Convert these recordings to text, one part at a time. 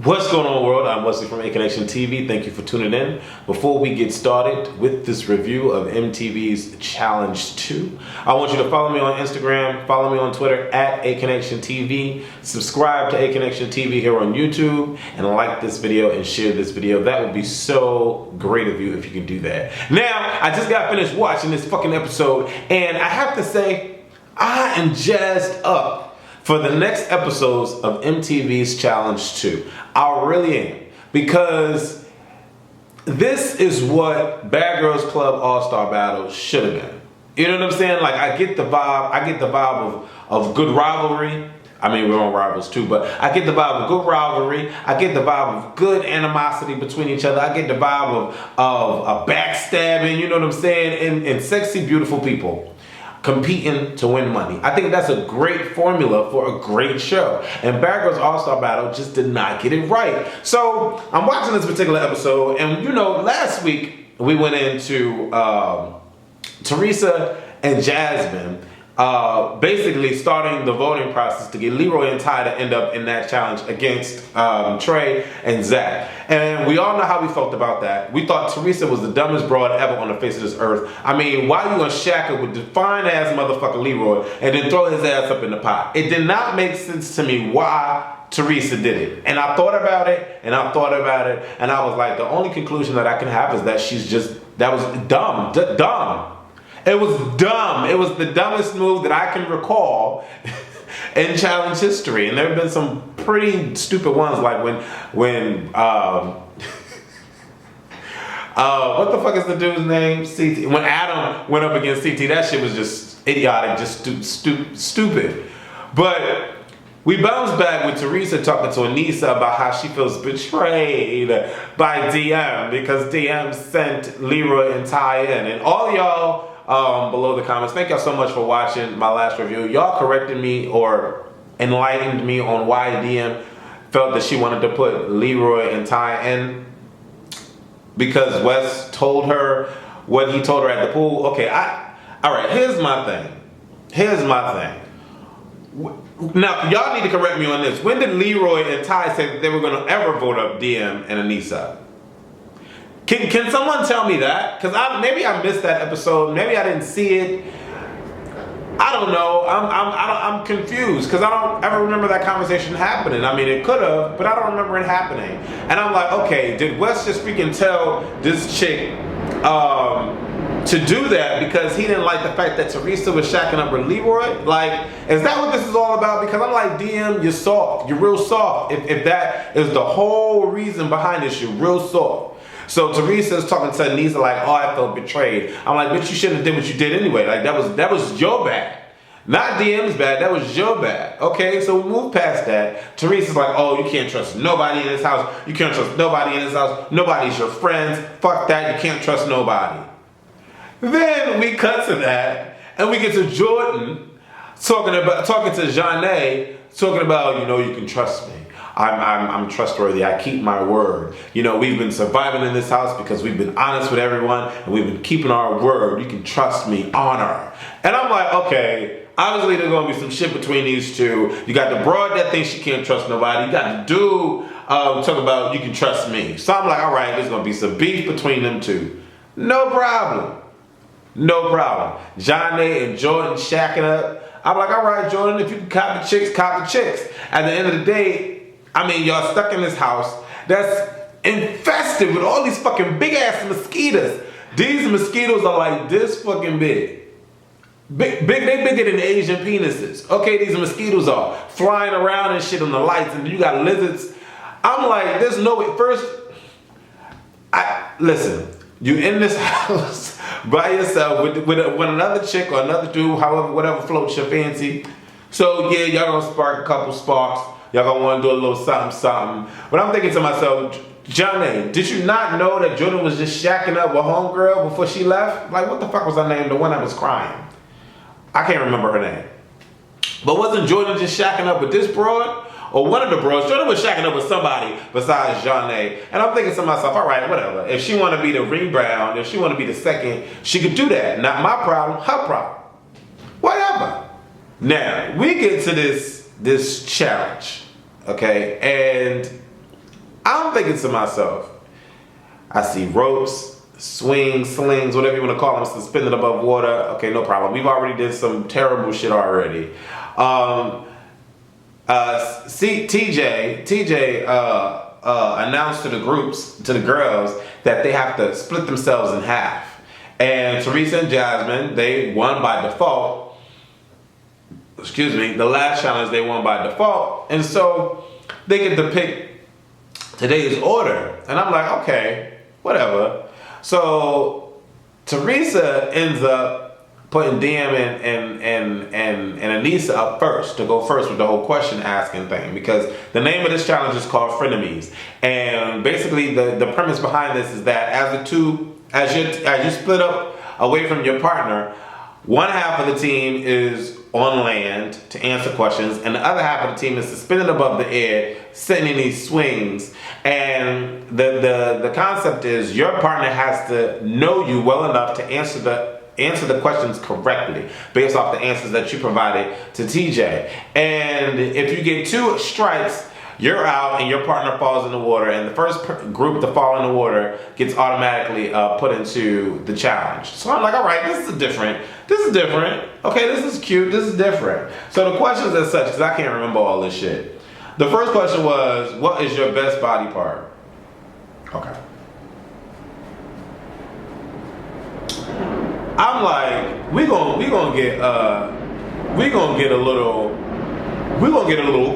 What's going on, world? I'm Wesley from Aconnectiontv. Thank you for tuning in. Before we get started with this review of MTV's Challenge 2, I want you to follow me on Instagram, follow me on Twitter at Aconnectiontv, subscribe to Aconnectiontv here on YouTube, and like this video and share this video. That would be so great of you if you could do that. Now, I just got finished watching this fucking episode, and I have to say, I am jazzed up for the next episodes of MTV's Challenge 2. I really am. Because this is what Bad Girls Club All-Star Battle should have been. You know what I'm saying? Like, I get the vibe of good rivalry. I mean, we're on rivals too, but I get the vibe of good rivalry. I get the vibe of good animosity between each other. I get the vibe of backstabbing, you know what I'm saying? And sexy, beautiful people competing to win money. I think that's a great formula for a great show. And Bad Girls All-Star Battle just did not get it right. So I'm watching this particular episode, and you know, last week we went into Teresa and Jasmine basically starting the voting process to get Leroy and Ty to end up in that challenge against Trey and Zach. And we all know how we felt about that. We thought Teresa was the dumbest broad ever on the face of this earth. I mean, why you gonna shack it with the fine-ass motherfucker Leroy and then throw his ass up in the pot? It did not make sense to me why Teresa did it. And I thought about it, and I thought about it, and I was like, the only conclusion that I can have is that that was dumb. Dumb. It was dumb. It was the dumbest move that I can recall in challenge history. And there have been some pretty stupid ones, like when what the fuck is the dude's name? CT. When Adam went up against CT, that shit was just idiotic, just stupid. But we bounced back with Teresa talking to Anissa about how she feels betrayed by DM because DM sent Leroy and Ty in. And all y'all below the comments, thank y'all so much for watching my last review. Y'all corrected me or enlightened me on why DM felt that she wanted to put Leroy and Ty in because Wes told her what he told her at the pool. Okay, alright, here's my thing. Now, y'all need to correct me on this. When did Leroy and Ty say that they were going to ever vote up DM and Anissa? Can someone tell me that? Because maybe I missed that episode. Maybe I didn't see it. I don't know. I'm confused because I don't ever remember that conversation happening. I mean, it could have, but I don't remember it happening. And I'm like, okay, did Wes just freaking tell this chick to do that because he didn't like the fact that Teresa was shacking up with Leroy? Like, is that what this is all about? Because I'm like, DM, you're soft. You're real soft. If that is the whole reason behind this, you're real soft. So Teresa's talking to Anissa like, oh, I felt betrayed. I'm like, bitch, you shouldn't have did what you did anyway. Like, that was your bad. Not DM's bad, that was your bad. Okay, so we move past that. Teresa's like, oh, you can't trust nobody in this house. You can't trust nobody in this house. Nobody's your friends. Fuck that, you can't trust nobody. Then we cut to that, and we get to Jordan talking to Janae, talking about, you know, you can trust me. I'm trustworthy. I keep my word. You know, we've been surviving in this house because we've been honest with everyone and we've been keeping our word. You can trust me. Honor. And I'm like, okay, obviously there's going to be some shit between these two. You got the broad that thinks she can't trust nobody. You got the dude talking about you can trust me. So I'm like, all right, there's going to be some beef between them two. No problem. No problem. Janae and Jordan shacking up. I'm like, all right, Jordan, if you can cop the chicks, cop the chicks. At the end of the day, I mean, y'all stuck in this house that's infested with all these fucking big ass mosquitoes. These mosquitoes are like this fucking big. They bigger than Asian penises. Okay, these mosquitoes are flying around and shit on the lights, and you got lizards. I'm like, there's no way. First, listen, you in this house by yourself with another chick or another dude, however, whatever floats your fancy. So yeah, y'all gonna spark a couple sparks. Y'all gonna wanna do a little something. But I'm thinking to myself, Johnny, did you not know that Jordan was just shacking up with homegirl before she left? Like, what the fuck was her name? The one that was crying. I can't remember her name. But wasn't Jordan just shacking up with this broad? Or one of the bros? Jordan was shacking up with somebody besides Johnny. And I'm thinking to myself, all right, whatever. If she wanna be the rebound, if she wanna be the second, she could do that. Not my problem, her problem. Whatever. Now, we get to this challenge, okay? And thinking to myself, I see ropes, swings, slings, whatever you want to call them, suspended above water. Okay, no problem. We've already did some terrible shit already. TJ announced to the girls, that they have to split themselves in half. And Teresa and Jasmine, they won by default. Excuse me, the last challenge they won by default. And so they get to pick today's order. And I'm like, okay, whatever. So Teresa ends up putting DM and Anissa up first, to go first with the whole question asking thing, because the name of this challenge is called Frenemies. And basically the premise behind this is that as you split up away from your partner, one half of the team is on land to answer questions, and the other half of the team is suspended above the air, sitting in these swings. And the concept is your partner has to know you well enough to answer the questions correctly based off the answers that you provided to TJ. And if you get 2 strikes, you're out and your partner falls in the water, and the first group to fall in the water gets automatically put into the challenge. So I'm like, all right, this is different. Okay, this is cute. This is different. So the questions as such, because I can't remember all this shit. The first question was, what is your best body part? Okay. I'm like, we're gonna get a little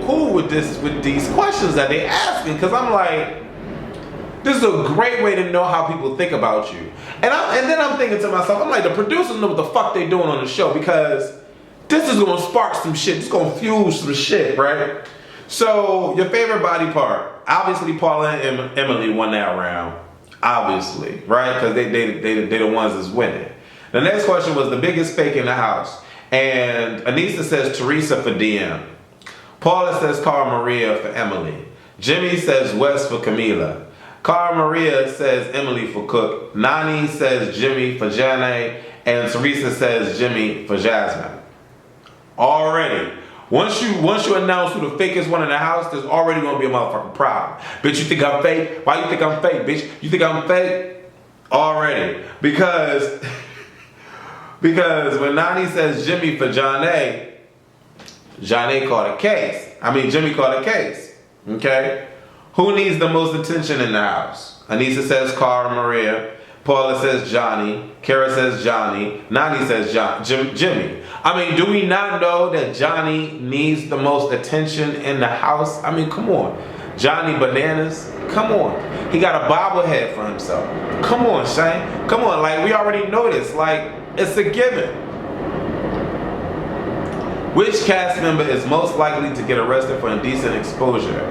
cool with these questions that they asking, because I'm like, this is a great way to know how people think about you. And then I'm thinking to myself, I'm like, the producers know what the fuck they doing on the show, because this is gonna spark some shit. It's gonna fuel some shit, right? So your favorite body part, obviously Paula and Emily won that round, obviously, right? Because they the ones that's winning. The next question was the biggest fake in the house. And Anissa says Teresa for DM. Paula says Cara Maria for Emily. Jimmy says Wes for Camila. Cara Maria says Emily for Cook. Nani says Jimmy for Janae. And Teresa says Jimmy for Jasmine. Already. Once you announce who the fakest one in the house, there's already gonna be a motherfucking problem. Bitch, you think I'm fake? Why you think I'm fake, bitch? You think I'm fake? Already. Because when Nani says Jimmy for Janae caught a case. Jimmy caught a case. Okay? Who needs the most attention in the house? Anissa says Cara Maria. Paula says Johnny. Kara says Johnny. Nani says Jimmy. Do we not know that Johnny needs the most attention in the house? Come on. Johnny Bananas? Come on. He got a bobblehead for himself. Come on, Shane. Come on. Like, we already know this. Like, it's a given. Which cast member is most likely to get arrested for indecent exposure?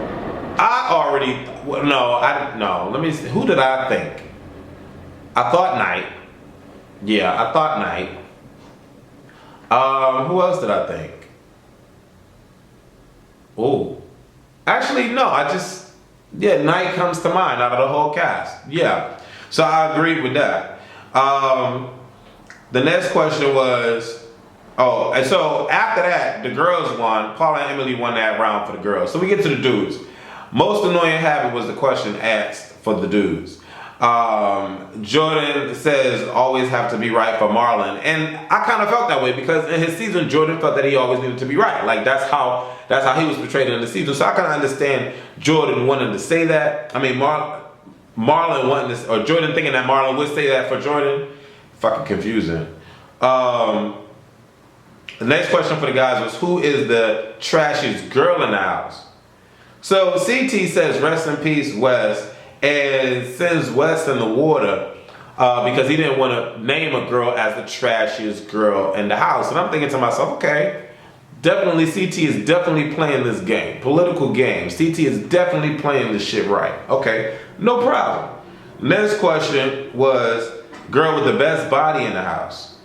Let me see. Who did I think? I thought Knight. Yeah, I thought Knight. Who else did I think? Oh. Actually, no, Knight comes to mind out of the whole cast. Yeah. So I agreed with that. The next question was, and so after that, the girls won. Paula and Emily won that round for the girls. So we get to the dudes. Most annoying habit was the question asked for the dudes. Jordan says always have to be right for Marlon, and I kind of felt that way because in his season Jordan felt that he always needed to be right. Like that's how he was portrayed in the season. So I kind of understand Jordan wanting to say that. Marlon wanting to, or Jordan thinking that Marlon would say that for Jordan. Fucking confusing. The next question for the guys was, who is the trashiest girl in the house? So CT says rest in peace Wes, and sends Wes in the water because he didn't want to name a girl as the trashiest girl in the house. And I'm thinking to myself, okay, definitely CT is definitely playing this game, political game. CT is definitely playing this shit right. Okay, no problem. Next question was girl with the best body in the house.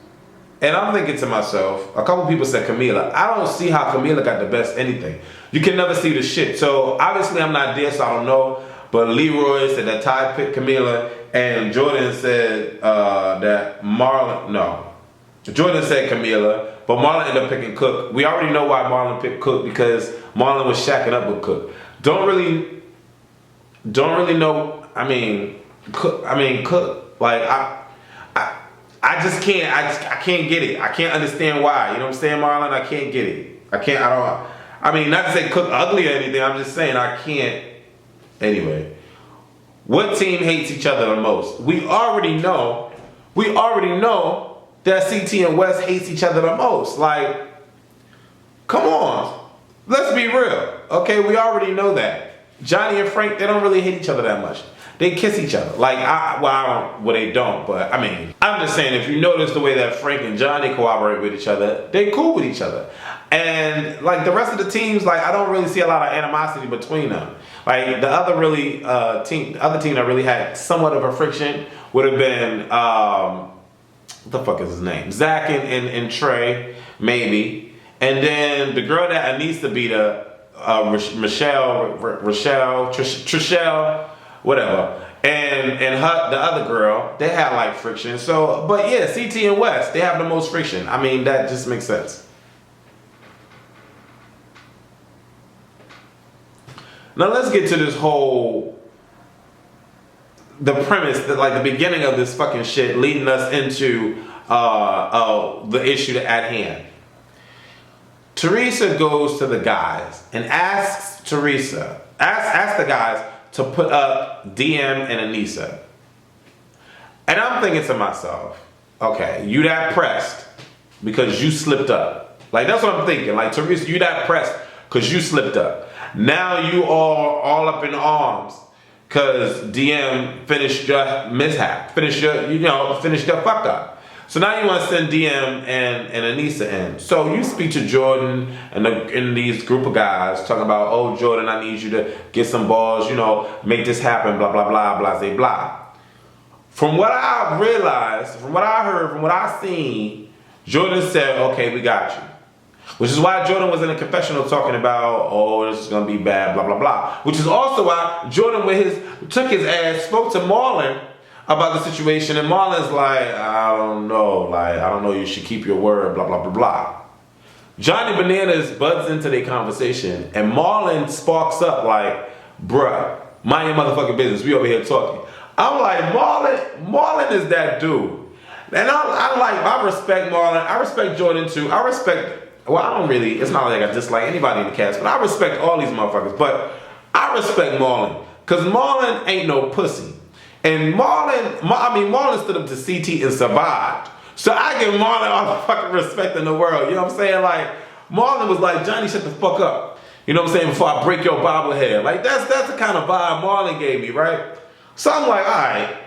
And I'm thinking to myself, a couple people said Camila. I don't see how Camila got the best anything. You can never see the shit. So obviously I'm not there, so I don't know. But Leroy said that Ty picked Camila, and Jordan said that Marlon, no. Jordan said Camila, but Marlon ended up picking Cook. We already know why Marlon picked Cook, because Marlon was shacking up with Cook. Don't really know. Cook. Like I just can't. I can't get it. I can't understand why. You know what I'm saying, Marlon? I can't get it. I can't. I don't. I mean, not to say Cook ugly or anything. I'm just saying I can't. Anyway, what team hates each other the most? We already know. That CT and West hates each other the most. Like, come on. Let's be real. Okay, we already know that. Johnny and Frank, they don't really hate each other that much. They kiss each other. Like, they don't, but I mean, I'm just saying, if you notice the way that Frank and Johnny cooperate with each other, they cool with each other. And like the rest of the teams, like I don't really see a lot of animosity between them. Like the other team that really had somewhat of a friction would have been, what the fuck is his name? Zach and Trey, maybe. And then the girl that Anissa beat up, Trishelle, whatever. And her, the other girl, they had like friction. So, but yeah, CT and West, they have the most friction. I mean, that just makes sense. Now let's get to this the premise, that like the beginning of this fucking shit leading us into the issue at hand. Teresa goes to the guys and asks the guys to put up DM and Anissa. And I'm thinking to myself, okay, you that pressed because you slipped up. Like that's what I'm thinking. Like Teresa, you that pressed because you slipped up. Now you are all up in arms because DM finished your mishap, finished your fuck up. So now you want to send DM and Anissa in. So you speak to Jordan and these group of guys talking about, oh Jordan, I need you to get some balls, make this happen, blah blah blah, blah blah blah. From what I realized, from what I heard, from what I seen, Jordan said, okay, we got you. Which is why Jordan was in a confessional talking about, oh, this is gonna be bad, blah blah blah. Which is also why Jordan took his ass, spoke to Marlon about the situation, and Marlon's like, I don't know, you should keep your word, blah blah blah blah. Johnny Bananas butts into their conversation, and Marlon sparks up like, bruh, mind your motherfucking business, we over here talking. I'm like, Marlon is that dude. And I respect Marlon, I respect Jordan too, it's not like I dislike anybody in the cast, but I respect all these motherfuckers, but I respect Marlon, because Marlon ain't no pussy. And Marlon stood up to CT and survived. So I give Marlon all the fucking respect in the world. You know what I'm saying? Like, Marlon was like, Johnny, shut the fuck up. You know what I'm saying? Before I break your bobblehead. Like, that's the kind of vibe Marlon gave me, right? So I'm like, all right,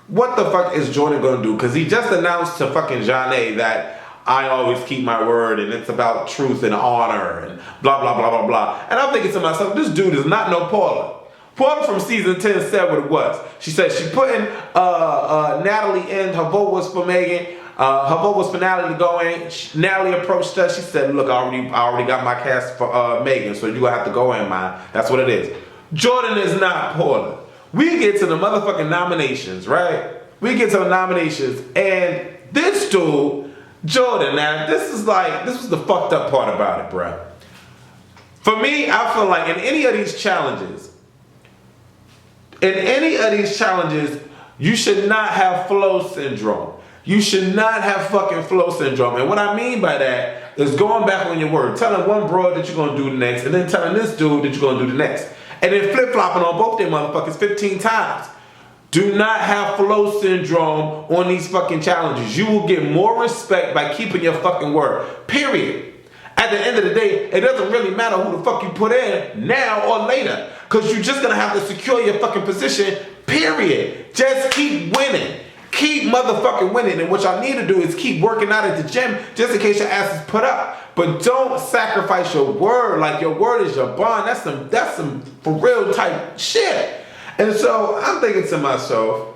what the fuck is Jordan gonna do? Because he just announced to fucking Johnny that I always keep my word and it's about truth and honor and blah, blah, blah, blah, blah. And I'm thinking to myself, this dude is not no Paula. Paula from season 10 said what it was. She said she put in Natalie in. Her vote was for Megan. Her vote was for Natalie to go in. Natalie approached her. She said, look, I already got my cast for Megan, so you're going to have to go in, man. That's what it is. Jordan is not Paula. We get to the motherfucking nominations, right? We get to the nominations, and this dude, Jordan, now, this was the fucked up part about it, bruh. For me, I feel like in any of these challenges, you should not have flow syndrome. You should not have fucking flow syndrome. And what I mean by that is going back on your word. Telling one broad that you're going to do the next, and then telling this dude that you're going to do the next. And then flip-flopping on both them motherfuckers 15 times. Do not have flow syndrome on these fucking challenges. You will get more respect by keeping your fucking word. Period. At the end of the day, it doesn't really matter who the fuck you put in now or later. Because you're just going to have to secure your fucking position. Period. Just keep winning. Keep motherfucking winning. And what y'all need to do is keep working out at the gym just in case your ass is put up. But don't sacrifice your word. Like your word is your bond. That's some for real type shit. And so I'm thinking to myself,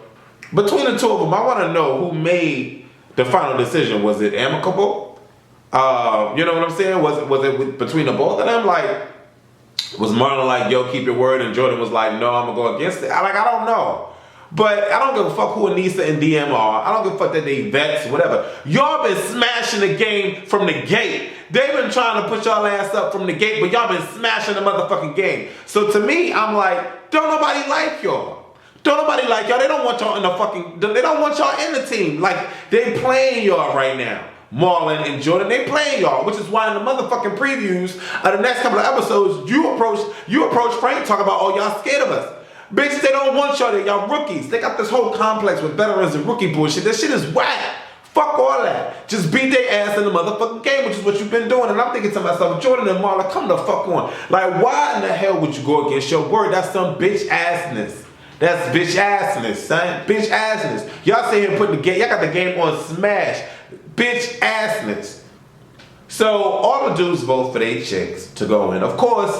between the two of them, I want to know who made the final decision. Was it amicable? You know what I'm saying? Was it between the both of them? Like, was Marlon like, yo, keep your word? And Jordan was like, no, I'm going to go against it. I don't know. But I don't give a fuck who Anissa and DM are. I don't give a fuck that they vets, whatever. Y'all been smashing the game from the gate. They've been trying to put y'all ass up from the gate, but y'all been smashing the motherfucking game. So to me, I'm like, don't nobody like y'all. Don't nobody like y'all. They don't want y'all in the fucking, they don't want y'all in the team. Like, they playing y'all right now. Marlon and Jordan, they playing y'all, which is why in the motherfucking previews of the next couple of episodes, you approach Frank, talk about, oh, y'all scared of us. Bitch, they don't want y'all there. Y'all rookies. They got this whole complex with veterans and rookie bullshit. This shit is whack. Fuck all that. Just beat their ass in the motherfucking game, which is what you've been doing. And I'm thinking to myself, Jordan and Marlon, come the fuck on. Like, why in the hell would you go against your word? That's some bitch assness. That's bitch assness, son. Bitch assness. Y'all sit here putting the game, y'all got the game on smash. Bitch assness. So all the dudes vote for they chicks to go in. Of course,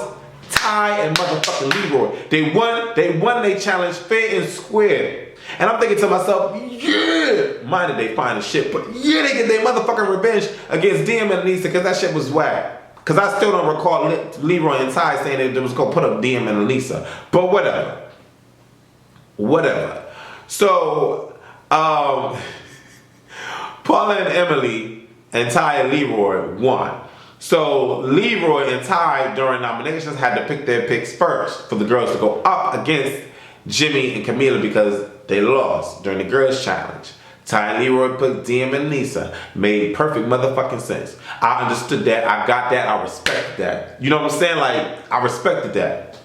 Ty and motherfucking Leroy. They won their challenge fair and square. And I'm thinking to myself, yeah, mind that they fine as shit, but yeah, they get their motherfucking revenge against DM and Anissa because that shit was whack. Because I still don't recall Leroy and Ty saying that they was going to put up DM and Anissa. But whatever. Whatever. So, Paula and Emily and Ty and Leroy won. So Leroy and Ty during nominations had to pick their picks first for the girls to go up against Jimmy and Camila because they lost during the girls challenge. Ty and Leroy put DM and Nisa. Made perfect motherfucking sense. I understood that. I got that. I respect that. You know what I'm saying? Like, I respected that.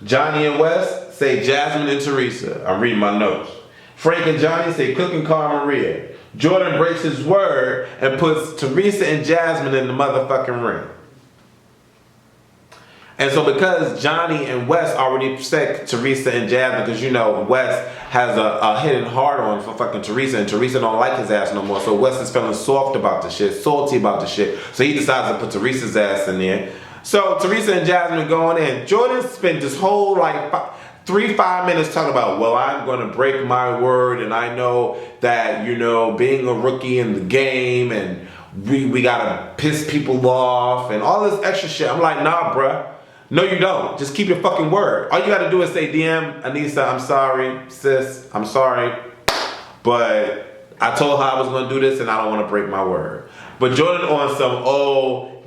Johnny and Wes say Jasmine and Teresa. I'm reading my notes. Frank and Johnny say Cook and Cara Maria. Jordan breaks his word and puts Teresa and Jasmine in the motherfucking ring. And so because Johnny and Wes already set Teresa and Jasmine, because you know Wes has a hidden heart on for fucking Teresa, and Teresa don't like his ass no more. So Wes is feeling soft about the shit, salty about the shit. So he decides to put Teresa's ass in there. So Teresa and Jasmine going in. Jordan spent this whole like 3-5 minutes talking about, well, I'm going to break my word, and I know that, you know, being a rookie in the game, and we got to piss people off, and all this extra shit. I'm like, nah, bruh. No, you don't. Just keep your fucking word. All you got to do is say, DM, Anissa, I'm sorry. Sis, I'm sorry. But I told her I was going to do this, and I don't want to break my word. But Jordan on some,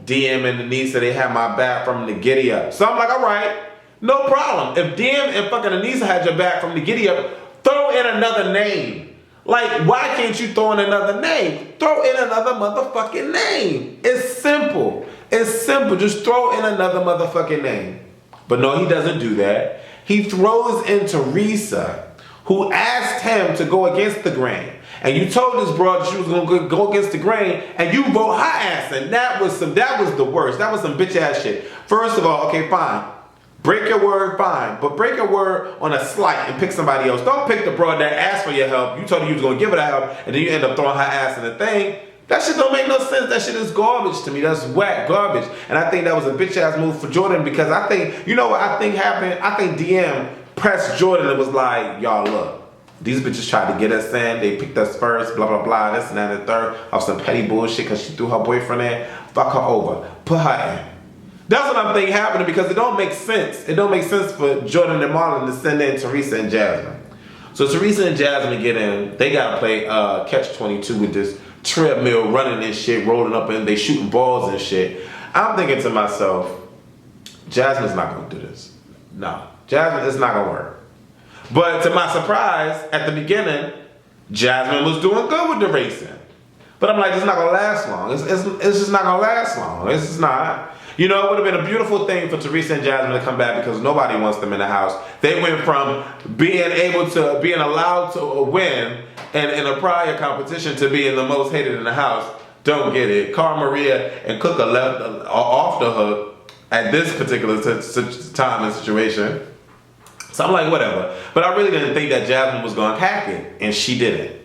DM and Anissa, they have my back from the giddy up. So I'm like, all right. No problem. If DM and fucking Anissa had your back from the giddy up, throw in another name. Like, why can't you throw in another name? Throw in another motherfucking name. It's simple. It's simple. Just throw in another motherfucking name. But no, he doesn't do that. He throws in Teresa, who asked him to go against the grain. And you told this broad that she was gonna go against the grain, and you vote her ass. And that was the worst. That was some bitch ass shit. First of all, okay, fine. Break your word, fine. But break your word on a slight and pick somebody else. Don't pick the broad that asked for your help. You told her you was going to give her the help, and then you end up throwing her ass in the thing. That shit don't make no sense. That shit is garbage to me. That's whack garbage. And I think that was a bitch ass move for Jordan because I think, you know what I think happened? I think DM pressed Jordan and was like, y'all look, these bitches tried to get us in. They picked us first, blah, blah, blah, this and that and the third, off some petty bullshit because she threw her boyfriend in. Fuck her over. Put her in. That's what I'm thinking happening because it don't make sense. It don't make sense for Jordan and Marlon to send in Teresa and Jasmine. So Teresa and Jasmine get in. They got to play catch-22 with this treadmill running and shit, rolling up and they shooting balls and shit. I'm thinking to myself, Jasmine's not going to do this. No. Jasmine, it's not going to work. But to my surprise, at the beginning, Jasmine was doing good with the racing. But I'm like, it's not going to last long. It's just not going to last long. It's just not. You know, it would have been a beautiful thing for Teresa and Jasmine to come back because nobody wants them in the house. They went from being allowed to win in a prior competition to being the most hated in the house. Don't get it. Cara Maria and Cook are left off the hook at this particular time and situation. So I'm like, whatever. But I really didn't think that Jasmine was going to hack it, and she didn't.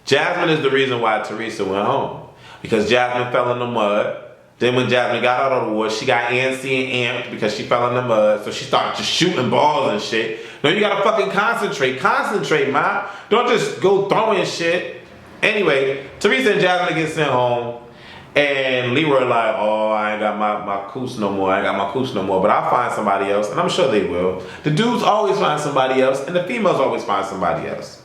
Jasmine is the reason why Teresa went home because Jasmine fell in the mud. Then when Jasmine got out of the war, she got antsy and amped because she fell in the mud. So she started just shooting balls and shit. No, you gotta fucking concentrate. Concentrate, man. Don't just go throwing shit. Anyway, Teresa and Jasmine get sent home. And Leroy like, oh, I ain't got my coos no more. I ain't got my coos no more. But I'll find somebody else. And I'm sure they will. The dudes always find somebody else. And the females always find somebody else.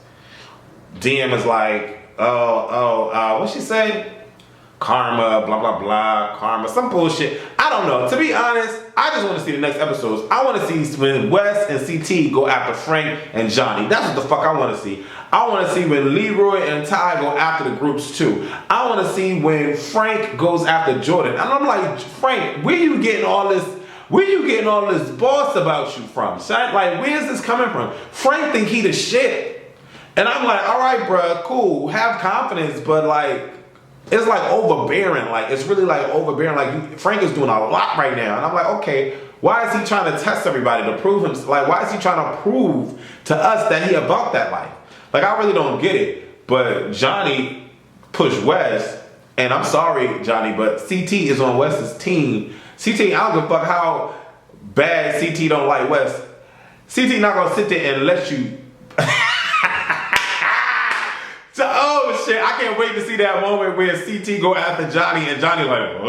DM is like, what'd she say? karma, blah, blah, blah, karma, some bullshit. I don't know. To be honest, I just want to see the next episodes. I want to see when Wes and CT go after Frank and Johnny. That's what the fuck I want to see. I want to see when Leroy and Ty go after the groups too. I want to see when Frank goes after Jordan. And I'm like, Frank, where you getting all this? Where you getting all this boss about you from, son? Like, where's this coming from? Frank think he the shit. And I'm like, all right, bruh, cool. Have confidence, but like, it's like overbearing. Like, it's really like overbearing. Like, Frank is doing a lot right now. And I'm like, okay, why is he trying to test everybody to prove him? Like, why is he trying to prove to us that he about that life? Like, I really don't get it. But Johnny pushed Wes. And I'm sorry, Johnny, but CT is on Wes's team. CT, I don't give a fuck how bad CT don't like Wes. CT not gonna sit there and let you. So, oh shit, I can't wait to see that moment where CT go after Johnny and Johnny like,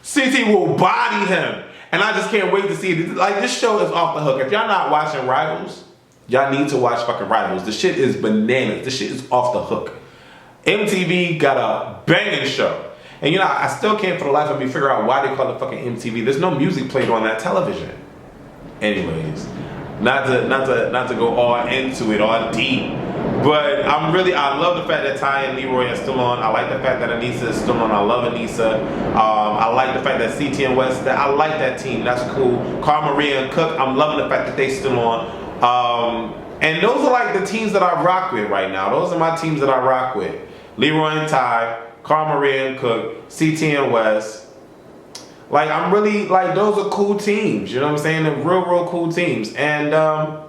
CT will body him. And I just can't wait to see it. Like, this show is off the hook. If y'all not watching Rivals, y'all need to watch fucking Rivals. The shit is bananas. This shit is off the hook. MTV got a banging show. And you know, I still can't for the life of me figure out why they call it fucking MTV. There's no music played on that television. Anyways, not to go all into it, all deep. But I love the fact that Ty and Leroy are still on. I like the fact that Anissa is still on. I love Anissa. I like the fact that CT and West, I like that team. That's cool. Carl Maria and Cook, I'm loving the fact that they still on. And those are like the teams that I rock with right now. Those are my teams that I rock with. Leroy and Ty, Carl Maria and Cook, CT and West. Like, I'm really, like, those are cool teams. You know what I'm saying? They're real cool teams. And, I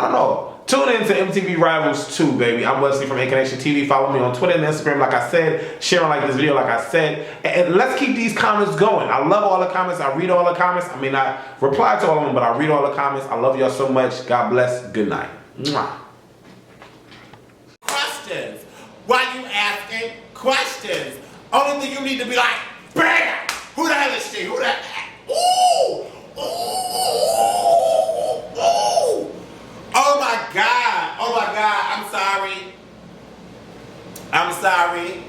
don't know. Tune in to MTV Rivals 2, baby. I'm Wesley from Aconnectiontv. Follow me on Twitter and Instagram, like I said. Share and like this video, like I said. And let's keep these comments going. I love all the comments. I read all the comments. I mean, I reply to all of them, but I read all the comments. I love y'all so much. God bless. Good night. Mwah. Questions. Why you asking questions? Only thing you need to be like, bam! Who the hell is she? Who the ooh! Ooh! Ooh! Oh my God! Oh my God! I'm sorry.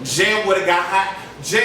Jen would have got hot. Jen